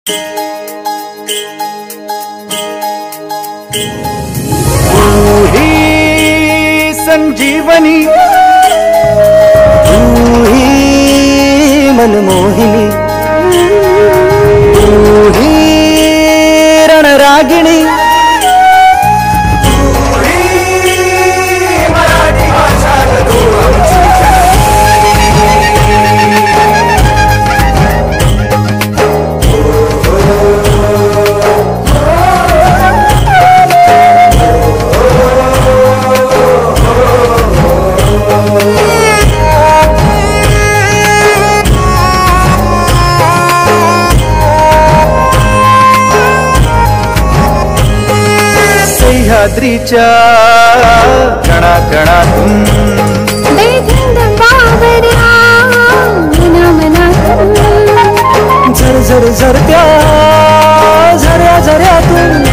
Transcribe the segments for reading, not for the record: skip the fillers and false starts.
तू ही संजीवनी, तू ही मनमोहिनी, तू ही रणरागिणी, सह्याद्रीच्या कणाकणातून झर झर झरत्या झऱ्या झऱ्यातून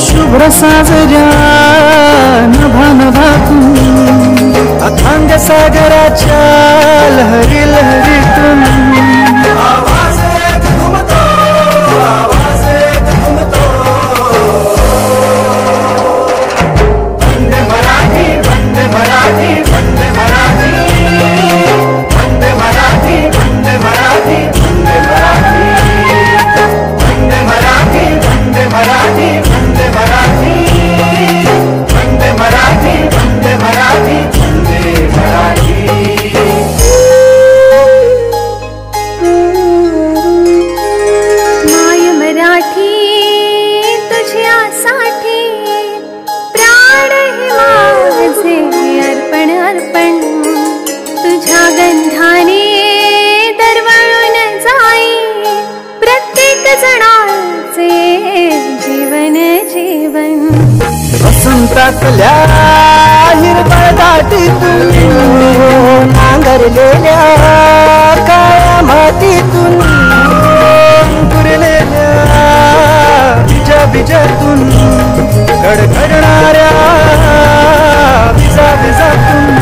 शुभ्र साजऱ्या नभा नभातून अथांग सागराच्या लहरी लहरीतून वसंतातल्या हिरवळ दाटीतून नांगरलेल्या काळ्या मातीतून पुरलेल्या बिजा बिजातून गडगडणाऱ्या बिजा बिजातून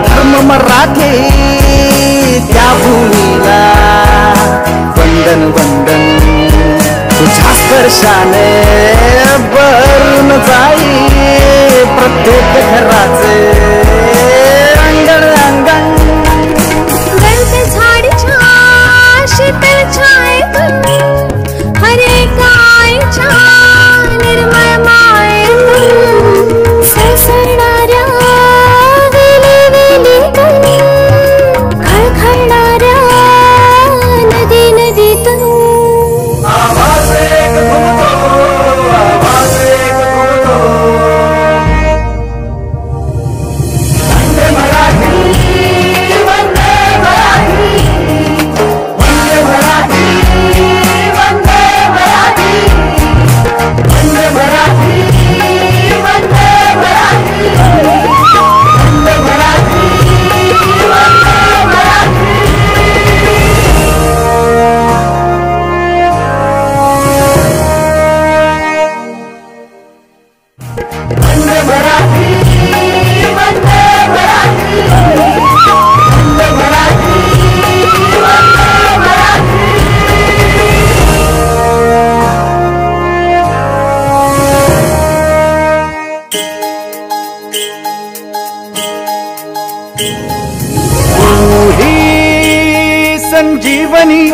धर्म मराठी त्या भूमीला वंदन वंदन तुझ्या स्पर्शाने भरून जाई प्रत्येक घराचे अंगण अंगण झाडीच्या शीतल छायेतून हरे गायच्या निर्मळ मायेतून सरसरणाऱ्या संजीवनी,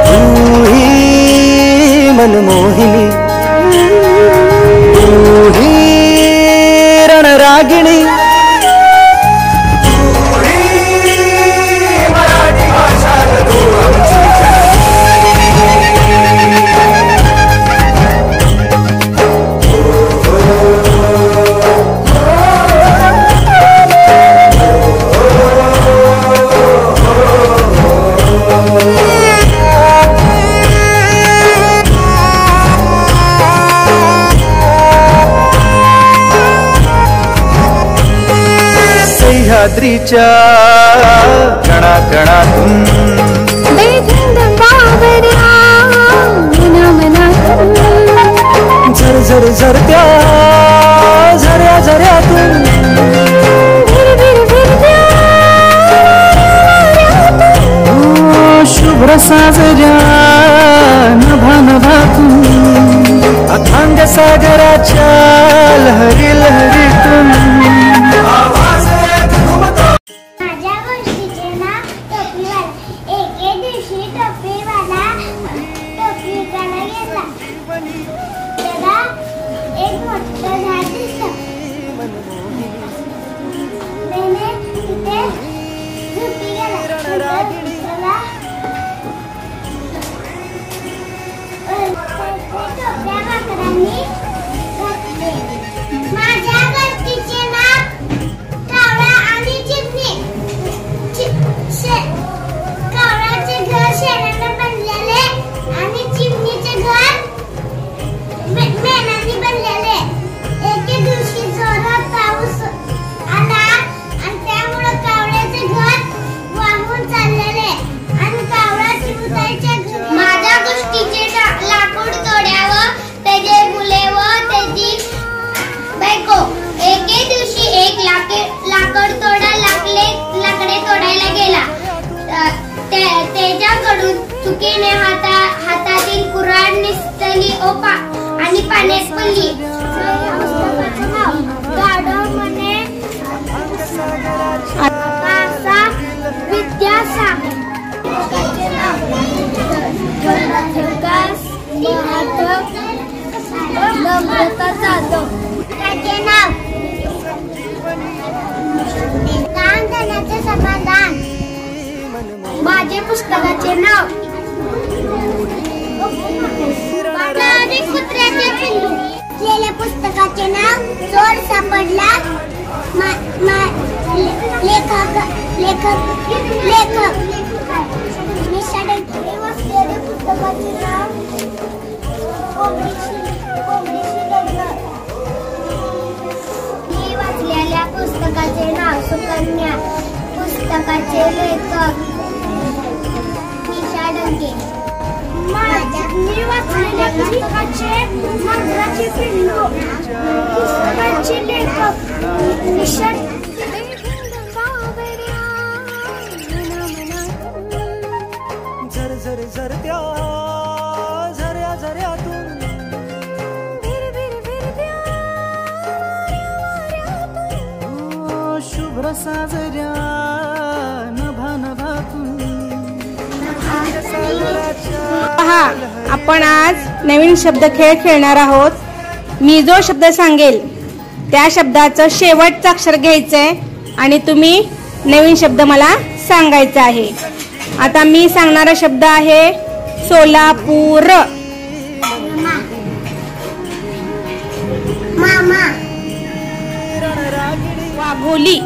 तू ही मनमोहिनी, तू ही रणरागिणी, सह्याद्रीच्या कणाकणातून बेधुंद बावऱ्या मनामनातून झरझर झरत्या झऱ्या झऱ्यातून भिर भिरत्या शुभ्र साजऱ्या नभा नभातून अथांग सागराच्या लहरी लहरीतून माझ्या गोष्टीचे नाव टोपीवाला. एके दिवशी टोपीवाला टोपी विकायला गेला. त्याला एक मोठं झाड दिसलं. त्याने तिथे झोपी गेला. त्याला टोप्या माकडांनी घातले. माझ्या गोष्टीचे नाव कावळा आणि चिमणी. कावळ्याचे घर शेणाने बनलेले आणि चिमणीचे घर मेणाने बनलेले. एके दिवशी जोरात पाऊस आला आणि त्यामुळे कावळ्याचे घर वाहून चाललेले आणि कावळा चिमुताईच्या घरी. माझ्या गोष्टीचे लाकूड तोड्यावर त्याचे मुले व त्याची बायको. एके दिवशी एक लाकड तोडा लाकडे तोडायला गेला. त्याच्याकडून चुकीने हातातील कुऱ्हाड निसटली आणि पाण्यात पडली. गाढवपणे असा विद्यासागर. नम्रता जाधव. त्याचे नाव दानधनाचे समाधान. माझे पुस्तकाचे नाव कुत्र्याचे पिल्लू. लिहिलेल्या पुस्तकाचे नाव चोर सापडला. लेखक निशा डंके. वाचलेले पुस्तकाचे नाव मी वाचलेल्या पुस्तकाचे नाव सुकन्या. पुस्तकाचे लेखक निशा डंके. मी वाचलेल्या पुस्तकाचे मगराचे पिल्लू. पुस्तकाचे लेखक निशा. झरझर झरत्या झऱ्या झऱ्यातून शुभ्र साजऱ्या नभा नभातून. पहा, आपण आज नवीन शब्द खेळ खेळणार आहोत. मी जो शब्द सांगेल त्या शब्दाचं शेवटचं अक्षर घ्यायचंय आणि तुम्ही नवीन शब्द मला सांगायचा आहे. आता मी सांगणारा शब्द आहे सोलापूर. मामा. वाघोली.